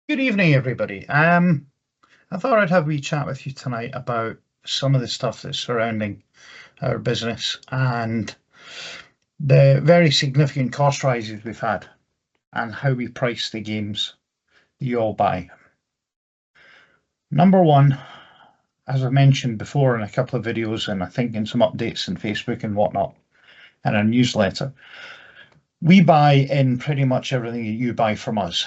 Good evening, everybody. I thought I'd have a wee chat with you tonight about some of the stuff that's surrounding our business and the very significant cost rises we've had and how we price the games you all buy. Number one, as I mentioned before in a couple of videos and I think in some updates on Facebook and whatnot, and a newsletter, we buy in pretty much everything that you buy from us.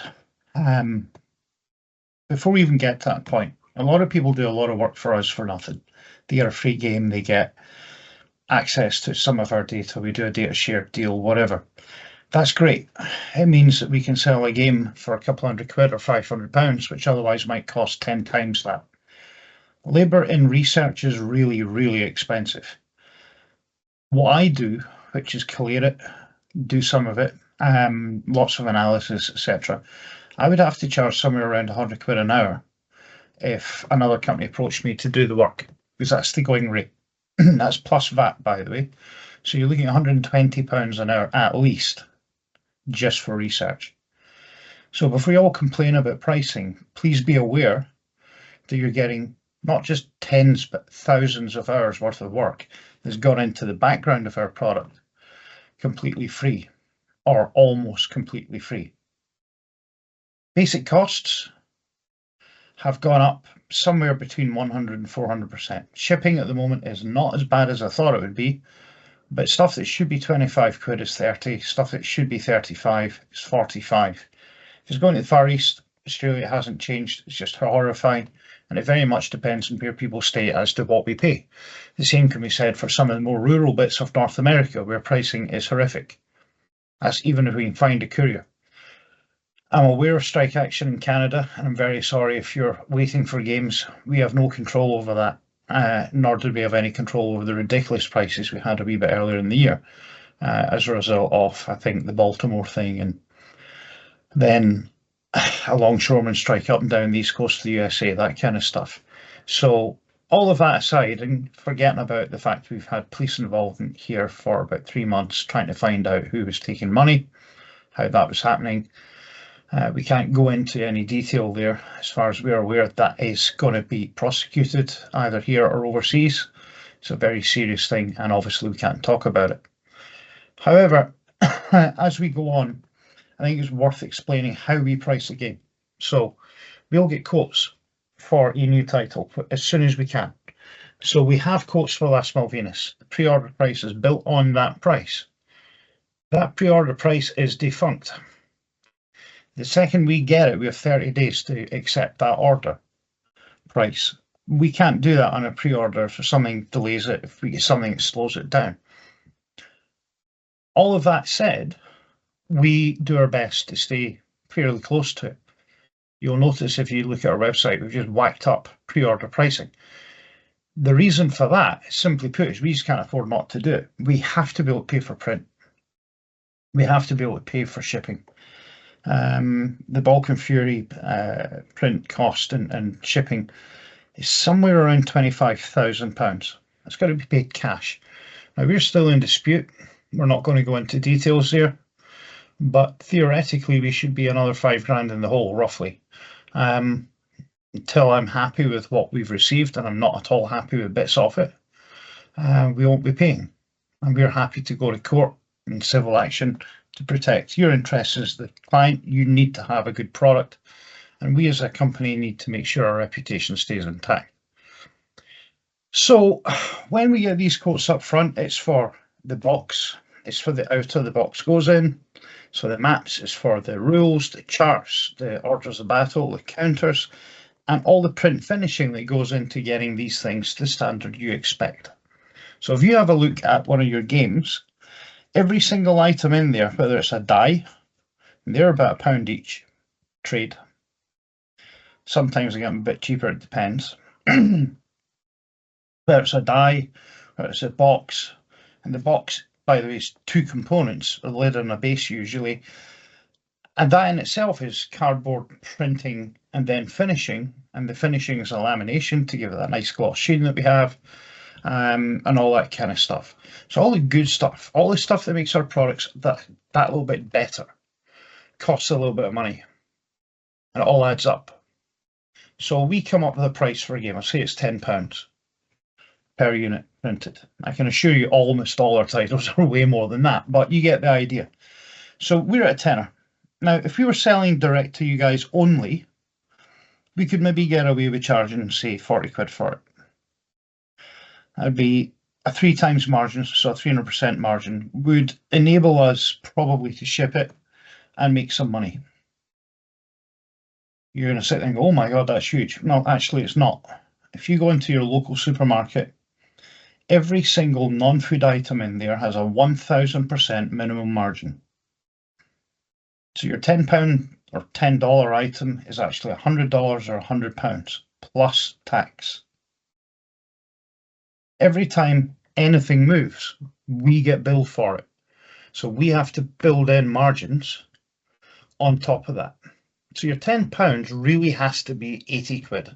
Before we even get to that point, a lot of people do a lot of work for us for nothing. They get a free game, they get access to some of our data, we do a data share deal, whatever. That's great. It means that we can sell a game for a couple £100 or £500, which otherwise might cost 10 times that. Labour in research is really, really expensive. What I do, which is collate it, do some of it, lots of analysis, etc. I would have to charge somewhere around £100 an hour if another company approached me to do the work, because that's the going rate. That's plus VAT, by the way. So you're looking at £120 an hour at least, just for research. So before you all complain about pricing, please be aware that you're getting not just tens, but thousands of hours worth of work that's gone into the background of our product completely free, or almost completely free. Basic costs have gone up somewhere between 100 and 400%. Shipping at the moment is not as bad as I thought it would be, but stuff that should be 25 quid is 30, stuff that should be 35 is 45. If it's going to the Far East, Australia hasn't changed, it's just horrifying, and it very much depends on where people stay as to what we pay. The same can be said for some of the more rural bits of North America, where pricing is horrific. That's even if we can find a courier. I'm aware of strike action in Canada, and I'm very sorry if you're waiting for games. We have no control over that, nor did we have any control over the ridiculous prices we had a wee bit earlier in the year, as a result of, I think, the Baltimore thing, and then a longshoreman strike up and down the east coast of the USA, that kind of stuff. So all of that aside, and forgetting about the fact we've had police involvement here for about 3 months trying to find out who was taking money, how that was happening, we can't go into any detail there. As far as we're aware, that is going to be prosecuted either here or overseas. It's a very serious thing, and obviously we can't talk about it. However, as we go on, I think it's worth explaining how we price the game. So we'll get quotes for a new title as soon as we can. So we have quotes for Last Malvinas. The pre-order price is built on that price. That pre-order price is defunct. The second we get it, we have 30 days to accept that order price. We can't do that on a pre-order if something delays it, if we get something that slows it down. All of that said, we do our best to stay fairly close to it. You'll notice if you look at our website, we've just whacked up pre-order pricing. The reason for that, simply put, is we just can't afford not to do it. We have to be able to pay for print. We have to be able to pay for shipping. The Balkan Fury print cost and shipping is somewhere around £25,000. That's got to be paid cash. Now, we're still in dispute. We're not going to go into details there, but theoretically we should be another £5,000 in the hole, roughly, until I'm happy with what we've received, and I'm not at all happy with bits of it. We won't be paying, and we're happy to go to court in civil action to protect your interests as the client. You need to have a good product, and we as a company need to make sure our reputation stays intact. So when we get these quotes up front, it's for the box, it's for the outer the box goes in, so the maps, it's for the rules, the charts, the orders of battle, the counters, and all the print finishing that goes into getting these things to the standard you expect. So if you have a look at one of your games, every single item in there, whether it's a die, they're about £1 each, trade. Sometimes they get a bit cheaper, it depends. Whether it's a die, whether it's a box, and the box, by the way, is 2 components, a lid and a base usually, and that in itself is cardboard printing and then finishing, and the finishing is a lamination to give it that nice gloss sheen that we have. And all that kind of stuff. So all the good stuff, all the stuff that makes our products that little bit better, costs a little bit of money. and it all adds up. So we come up with a price for a game. I say it's £10 per unit printed. I can assure you almost all our titles are way more than that, but you get the idea. So we're at a tenner. Now, if we were selling direct to you guys only, we could maybe get away with charging, say, 40 quid for it. That'd be a 3 times margin, so a 300% margin would enable us probably to ship it and make some money. You're going to sit there and go, oh my God, that's huge. No, actually, it's not. If you go into your local supermarket, every single non-food item in there has a 1000% minimum margin. So your £10 or $10 item is actually $100 or £100 plus tax. Every time anything moves, we get billed for it. So we have to build in margins on top of that. So your £10 really has to be 80 quid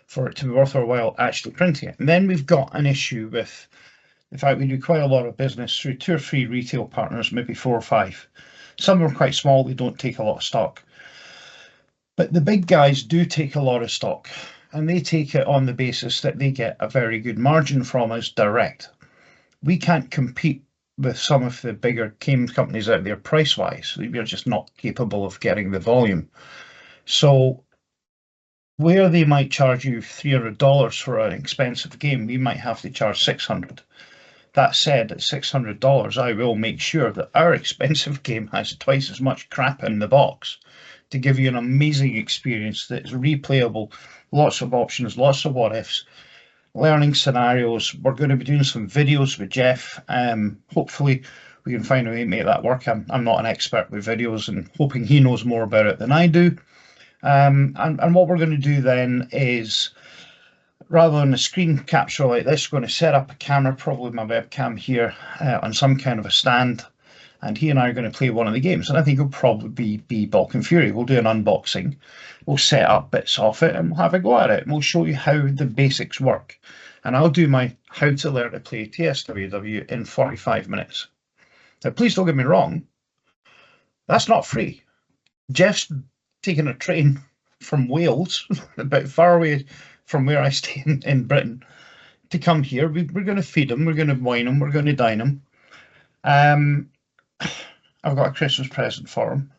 for it to be worth our while actually printing it. And then we've got an issue with, in fact, we do quite a lot of business through 2 or 3 retail partners, maybe 4 or 5. Some are quite small, they don't take a lot of stock. But the big guys do take a lot of stock, and they take it on the basis that they get a very good margin from us direct. We can't compete with some of the bigger game companies out there price-wise. We're just not capable of getting the volume. So where they might charge you $300 for an expensive game, we might have to charge $600. That said, at $600, I will make sure that our expensive game has twice as much crap in the box to give you an amazing experience that is replayable, lots of options, lots of what-ifs, learning scenarios. We're going to be doing some videos with Jeff. Hopefully we can find a way to make that work. I'm not an expert with videos, and hoping he knows more about it than I do. And what we're going to do then is, rather than a screen capture like this, we're going to set up a camera, probably my webcam here, on some kind of a stand, and he and I are going to play one of the games, and I think it'll probably be Bulk and Fury. We'll do an unboxing, we'll set up bits of it, and we'll have a go at it, and we'll show you how the basics work. And I'll do my how to learn to play TSWW in 45 minutes. Now, please don't get me wrong, that's not free. Jeff's taken a train from Wales, about far away from where I stay in Britain, to come here. We're going to feed him, we're going to wine him, we're going to dine him. I've got a Christmas present for him,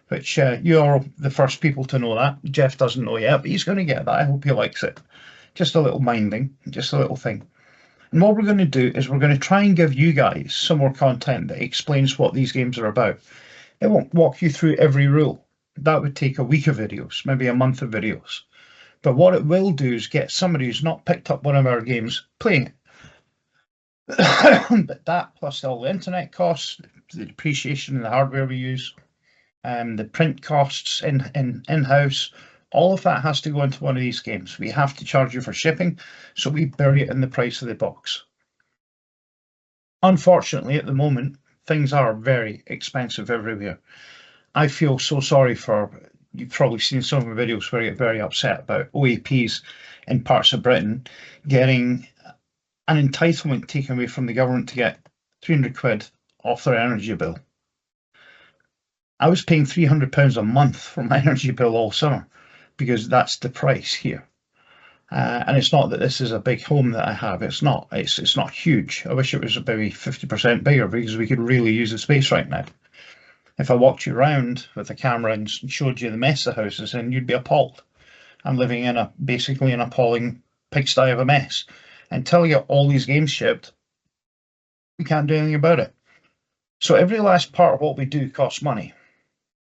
which you are the first people to know that. Jeff doesn't know yet, but he's going to get that. I hope he likes it. Just a little minding, just a little thing. And what we're going to do is we're going to try and give you guys some more content that explains what these games are about. It won't walk you through every rule. That would take a week of videos, maybe a month of videos. But what it will do is get somebody who's not picked up one of our games playing it. But that, plus all the internet costs, the depreciation in the hardware we use, the print costs in-house, all of that has to go into one of these games. We have to charge you for shipping, so we bury it in the price of the box. Unfortunately, at the moment, things are very expensive everywhere. I feel so sorry for, you've probably seen some of my videos where I get very upset about OAPs in parts of Britain getting an entitlement taken away from the government to get 300 quid off their energy bill. I was paying £300 a month for my energy bill all summer because that's the price here. And it's not that this is a big home that I have. It's not. It's not huge. I wish it was maybe 50% bigger because we could really use the space right now. If I walked you around with a camera and showed you the mess the house is in, you'd be appalled. I'm living in basically an appalling pigsty of a mess. Until you get all these games shipped, we can't do anything about it. So every last part of what we do costs money.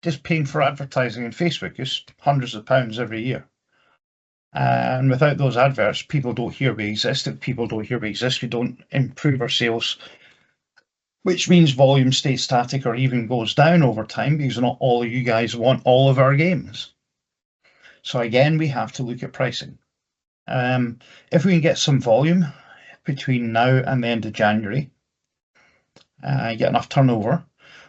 Just paying for advertising on Facebook is hundreds of pounds every year. And without those adverts, people don't hear we exist. If people don't hear we exist, we don't improve our sales, which means volume stays static or even goes down over time because not all of you guys want all of our games. So again, we have to look at pricing. If we can get some volume between now and the end of January, get enough turnover,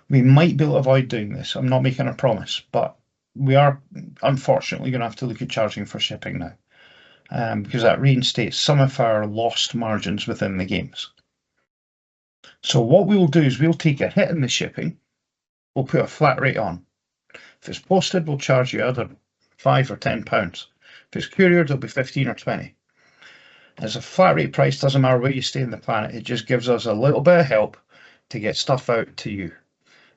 we might be able to avoid doing this. I'm not making a promise, but we are unfortunately going to have to look at charging for shipping now, because that reinstates some of our lost margins within the games. So what we will do is we'll take a hit in the shipping, we'll put a flat rate on. If it's posted, we'll charge you either £5 or £10. If it's couriered, it'll be 15 or 20. As a flat rate price, doesn't matter where you stay on the planet, it just gives us a little bit of help to get stuff out to you.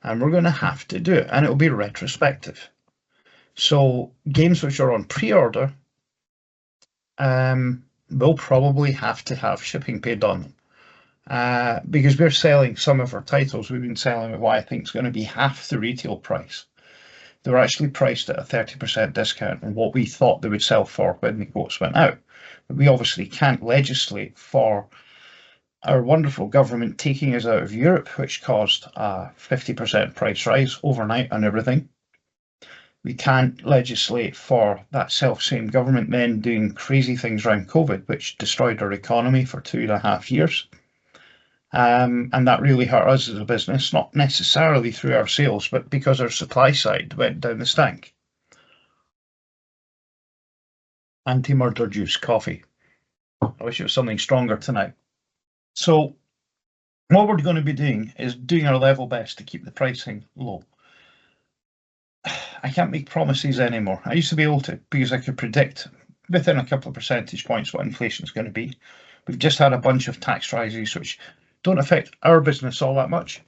And we're going to have to do it, and it'll be retrospective. So games which are on pre-order will probably have to have shipping paid on them. Because we're selling some of our titles, we've been selling at what I think is going to be half the retail price. They were actually priced at a 30% discount on what we thought they would sell for when the quotes went out. But we obviously can't legislate for our wonderful government taking us out of Europe, which caused a 50% price rise overnight on everything. We can't legislate for that self-same government then doing crazy things around COVID, which destroyed our economy for 2.5 years. And that really hurt us as a business, not necessarily through our sales, but because our supply side went down the stank. Anti-murder juice, coffee. I wish it was something stronger tonight. So what we're going to be doing is doing our level best to keep the pricing low. I can't make promises anymore. I used to be able to, because I could predict within a couple of percentage points what inflation is going to be. We've just had a bunch of tax rises which don't affect our business all that much,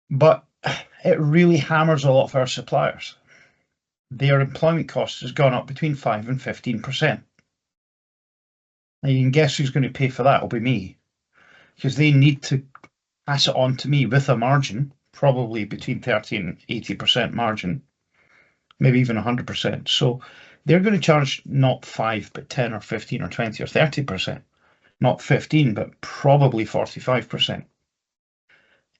but it really hammers a lot of our suppliers. Their employment cost has gone up between 5 and 15%. Now you can guess who's going to pay for that. It'll be me, because they need to pass it on to me with a margin, probably between 30 and 80% margin, maybe even 100%. So they're going to charge not 5, but 10 or 15 or 20 or 30%, not 15, but probably 45%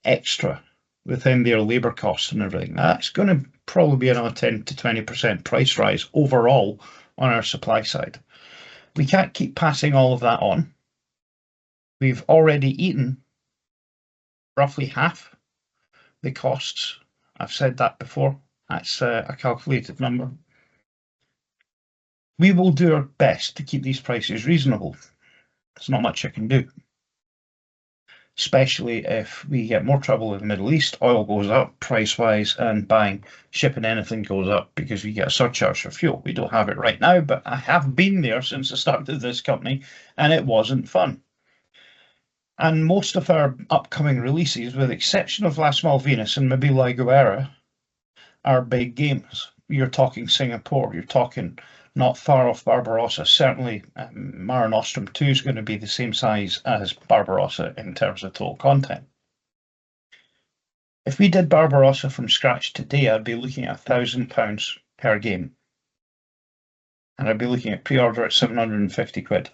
extra within their labour costs and everything. That's going to probably be another 10 to 20% price rise overall on our supply side. We can't keep passing all of that on. We've already eaten roughly half the costs. I've said that before. That's a calculated number. We will do our best to keep these prices reasonable. There's not much I can do, especially if we get more trouble in the Middle East, oil goes up price-wise, and shipping anything goes up because we get a surcharge for fuel. We don't have it right now, but I have been there since the start of this company, and it wasn't fun. And most of our upcoming releases, with the exception of Last Malvinas and maybe La Guerra, are big games. You're talking Singapore, you're talking not far off Barbarossa. Certainly Mare Nostrum 2 is going to be the same size as Barbarossa in terms of total content. If we did Barbarossa from scratch today, I'd be looking at £1,000 per game. And I'd be looking at pre-order at 750 quid.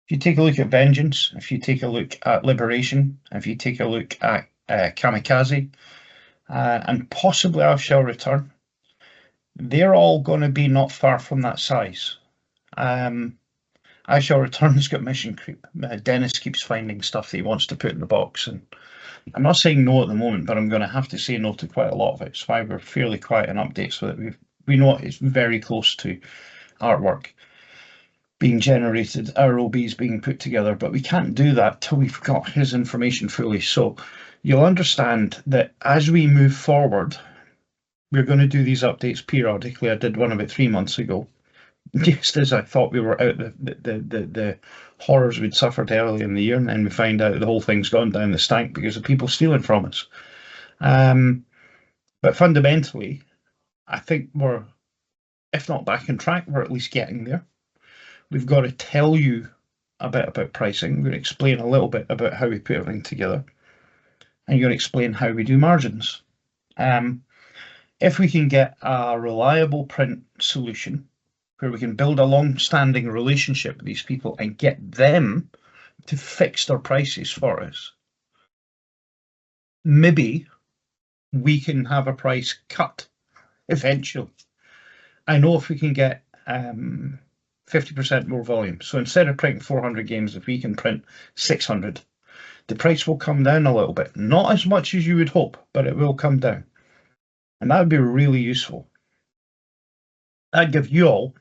If you take a look at Vengeance, if you take a look at Liberation, if you take a look at Kamikaze, and possibly I Shall Return, they're all going to be not far from that size. I Shall Return's got mission creep. Dennis keeps finding stuff that he wants to put in the box, and I'm not saying no at the moment, but I'm going to have to say no to quite a lot of it. It's why we're fairly quiet in updates with it. We know it's very close to artwork being generated, ROBs being put together, but we can't do that till we've got his information fully. So you'll understand that as we move forward, we're going to do these updates periodically. I did one about 3 months ago, just as I thought we were out the horrors we'd suffered early in the year, and then we find out the whole thing's gone down the stank because of people stealing from us. But fundamentally, I think we're, if not back on track, we're at least getting there. We've got to tell you a bit about pricing. We're going to explain a little bit about how we put everything together, and you're going to explain how we do margins. If we can get a reliable print solution where we can build a long-standing relationship with these people and get them to fix their prices for us, maybe we can have a price cut eventually. I know if we can get 50% more volume. So instead of printing 400 games, if we can print 600, the price will come down a little bit. Not as much as you would hope, but it will come down. And that would be really useful. That'd give you all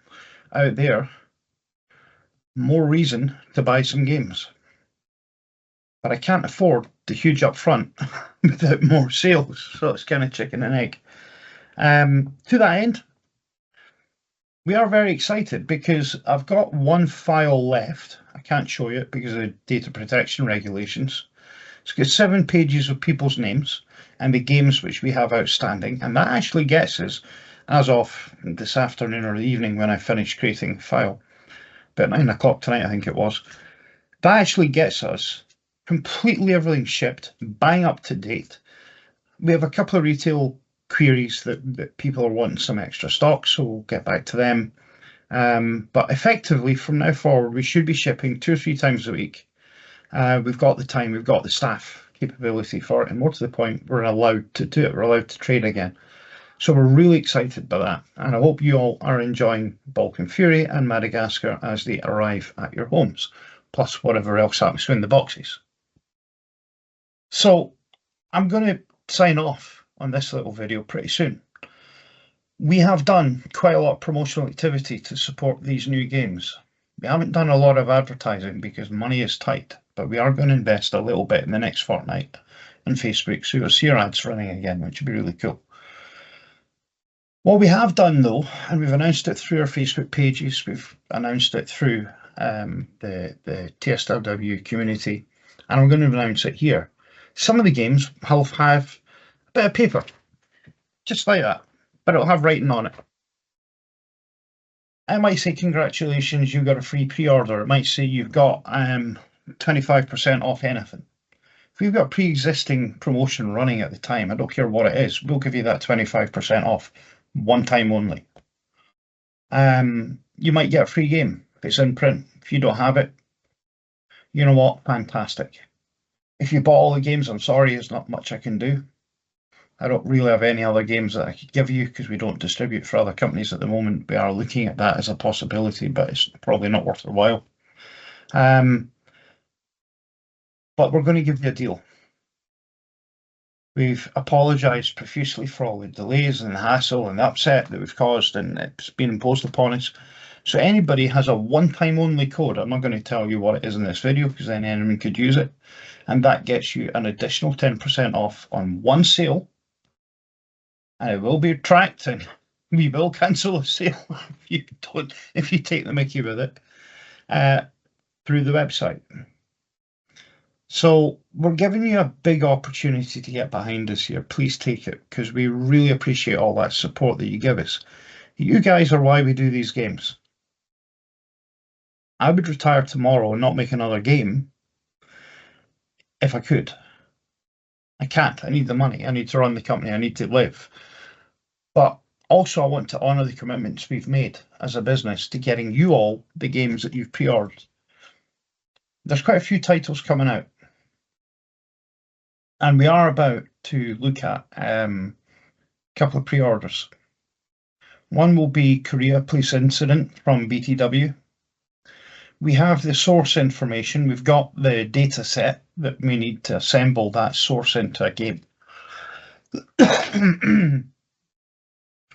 out there more reason to buy some games. but I can't afford the huge upfront without more sales. So it's kind of chicken and egg. To that end, we are very excited because I've got one file left. I can't show you it because of data protection regulations. It's got 7 pages of people's names and the games which we have outstanding, and that actually gets us, as of this afternoon or the evening when I finish creating the file, about 9 o'clock tonight I think it was, that actually gets us completely everything shipped, bang up to date. We have a couple of retail queries that people are wanting some extra stock, so we'll get back to them. But effectively, from now forward, we should be shipping 2 or 3 times a week. We've got the time, we've got the staff capability for it, and more to the point, we're allowed to do it. We're allowed to trade again. So we're really excited by that, and I hope you all are enjoying Balkan Fury and Madagascar as they arrive at your homes, plus whatever else happens in the boxes. So I'm going to sign off on this little video pretty soon. We have done quite a lot of promotional activity to support these new games. We haven't done a lot of advertising because money is tight, but we are going to invest a little bit in the next fortnight in Facebook, so you'll see our ads running again, which would be really cool. What we have done though, and we've announced it through our Facebook pages, we've announced it through the TSW community, and I'm going to announce it here. Some of the games will have a bit of paper, just like that, but it'll have writing on it. I might say, congratulations, you got a free pre-order. It might say you've got 25% off anything. If we've got pre-existing promotion running at the time, I don't care what it is, we'll give you that 25% off, one time only. You might get a free game if it's in print. If you don't have it, you know what, fantastic. If you bought all the games, I'm sorry, there's not much I can do. I don't really have any other games that I could give you because we don't distribute for other companies at the moment. We are looking at that as a possibility, but it's probably not worth their while. But we're going to give you a deal. We've apologised profusely for all the delays and the hassle and the upset that we've caused, and it's been imposed upon us. So anybody has a one-time only code. I'm not going to tell you what it is in this video because then anyone could use it, and that gets you an additional 10% off on one sale. And it will be tracked, and we will cancel a sale if you take the mickey with it through the website. So we're giving you a big opportunity to get behind us here. Please take it, because we really appreciate all that support that you give us. You guys are why we do these games. I would retire tomorrow and not make another game if I could. I can't. I need the money. I need to run the company. I need to live. But also I want to honour the commitments we've made as a business to getting you all the games that you've pre-ordered. There's quite a few titles coming out, and we are about to look at a couple of pre-orders. One will be Korea Police Incident from BTW. We have the source information. We've got the data set that we need to assemble that source into a game.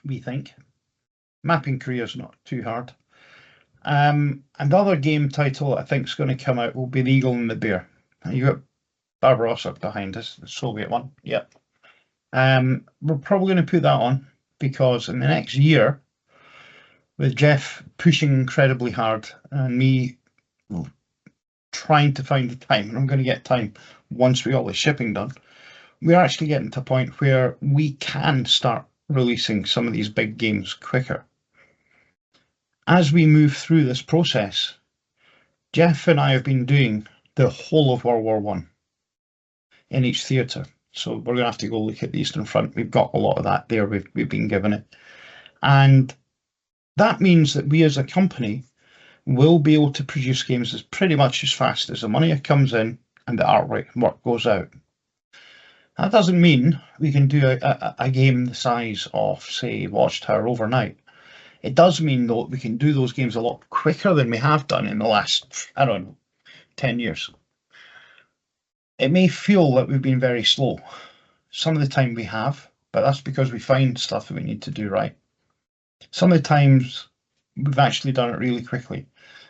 We think. Mapping Korea is not too hard. Another game title I think is going to come out will be The Eagle and the Bear. You got Barbarossa behind us, the Soviet one. Yep. We're probably going to put that on because in the next year, with Jeff pushing incredibly hard and me trying to find the time, and I'm going to get time once we got the shipping done, we're actually getting to a point where we can start releasing some of these big games quicker. As we move through this process, Jeff and I have been doing the whole of World War I in each theatre. So we're going to have to go look at the Eastern Front. We've got a lot of that there. We've been given it. And that means that we as a company will be able to produce games as pretty much as fast as the money comes in and the artwork goes out. That doesn't mean we can do a game the size of, say, Watchtower overnight. It does mean, though, we can do those games a lot quicker than we have done in the last, I don't know, 10 years. It may feel that we've been very slow. Some of the time we have, but that's because we find stuff that we need to do right. Some of the times we've actually done it really quickly.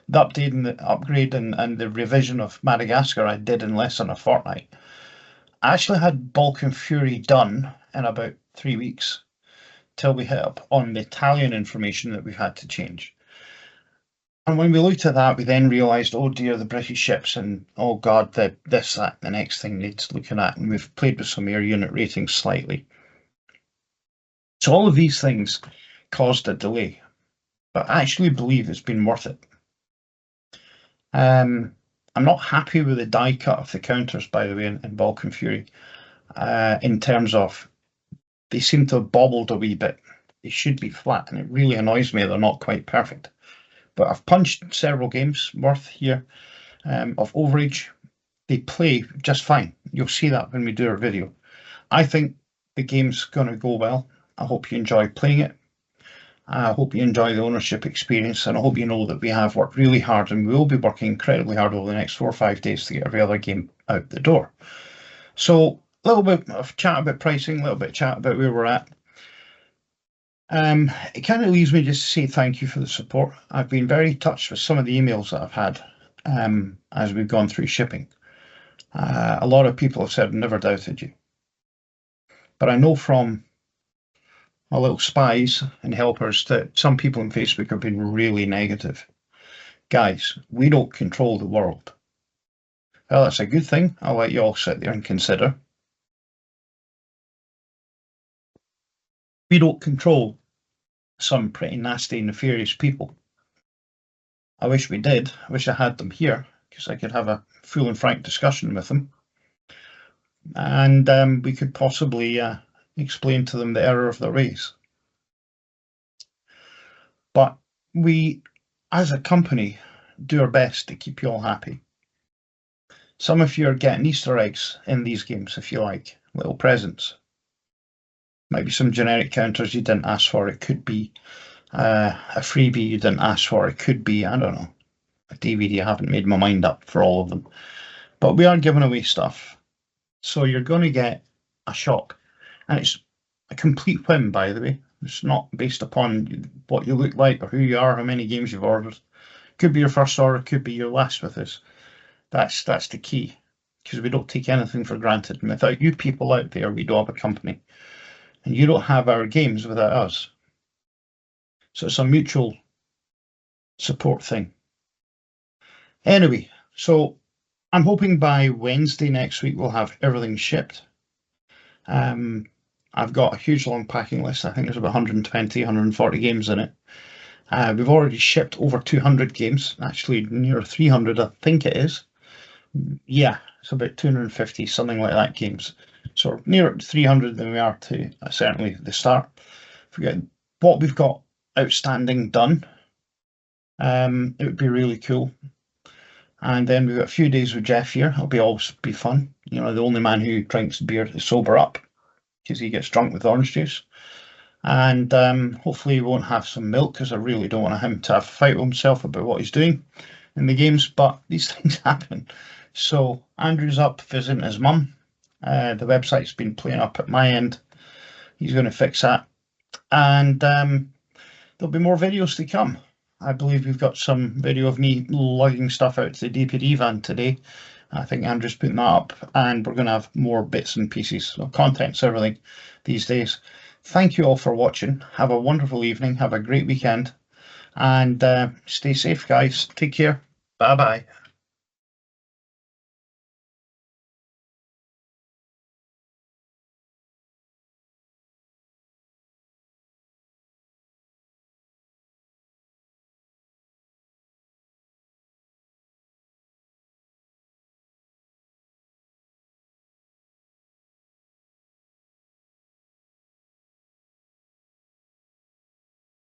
The upgrade and the revision of Madagascar I did in less than a fortnight. I actually had Bulk and Fury done in about 3 weeks till we hit up on the Italian information that we had to change. And when we looked at that, we then realised, oh dear, the British ships, and oh god, the next thing needs looking at, and we've played with some air unit ratings slightly. So all of these things caused a delay, but I actually believe it's been worth it. I'm not happy with the die cut of the counters, by the way, in Bulk and Fury, in terms of they seem to have bobbled a wee bit. They should be flat, and it really annoys me they're not quite perfect. But I've punched several games worth here of overage. They play just fine. You'll see that when we do our video. I think the game's going to go well. I hope you enjoy playing it. I hope you enjoy the ownership experience, and I hope you know that we have worked really hard, and we will be working incredibly hard over the next 4 or 5 days to get every other game out the door. So a little bit of chat about pricing, a little bit of chat about where we're at. It kind of leaves me just to say thank you for the support. I've been very touched with some of the emails that I've had as we've gone through shipping. A lot of people have said, I've never doubted you. But I know from my little spies and helpers that some people on Facebook have been really negative. Guys, we don't control the world. Well, that's a good thing. I'll let you all sit there and consider. We don't control some pretty nasty, nefarious people. I wish we did. I wish I had them here, because I could have a full and frank discussion with them. And we could possibly explain to them the error of their ways. But we, as a company, do our best to keep you all happy. Some of you are getting Easter eggs in these games, if you like, little presents. Might be some generic counters you didn't ask for. It could be a freebie you didn't ask for. It could be, I don't know, a DVD. I haven't made my mind up for all of them. But we are giving away stuff. So you're going to get a shock. And it's a complete whim, by the way. It's not based upon what you look like or who you are, how many games you've ordered. Could be your first order, could be your last with us. That's the key, because we don't take anything for granted. And without you people out there, we don't have a company. And you don't have our games without us. So it's a mutual support thing. Anyway, so I'm hoping by Wednesday next week we'll have everything shipped. I've got a huge long packing list. I think there's about 120, 140 games in it. We've already shipped over 200 games, actually near 300, I think it is. Yeah, it's about 250, something like that, games. So nearer to 300 than we are to certainly the start. Forget what we've got outstanding done. It would be really cool. And then we've got a few days with Jeff here. It'll always be fun. You know, the only man who drinks beer is sober up, because he gets drunk with orange juice. And hopefully he won't have some milk, because I really don't want him to have a fight with himself about what he's doing in the games, but these things happen. So Andrew's up visiting his mum. The website's been playing up at my end. He's going to fix that. And there'll be more videos to come. I believe we've got some video of me lugging stuff out to the DPD van today. I think Andrew's putting that up, and we're going to have more bits and pieces. So content's everything these days. Thank you all for watching. Have a wonderful evening. Have a great weekend. And stay safe, guys. Take care. Bye-bye.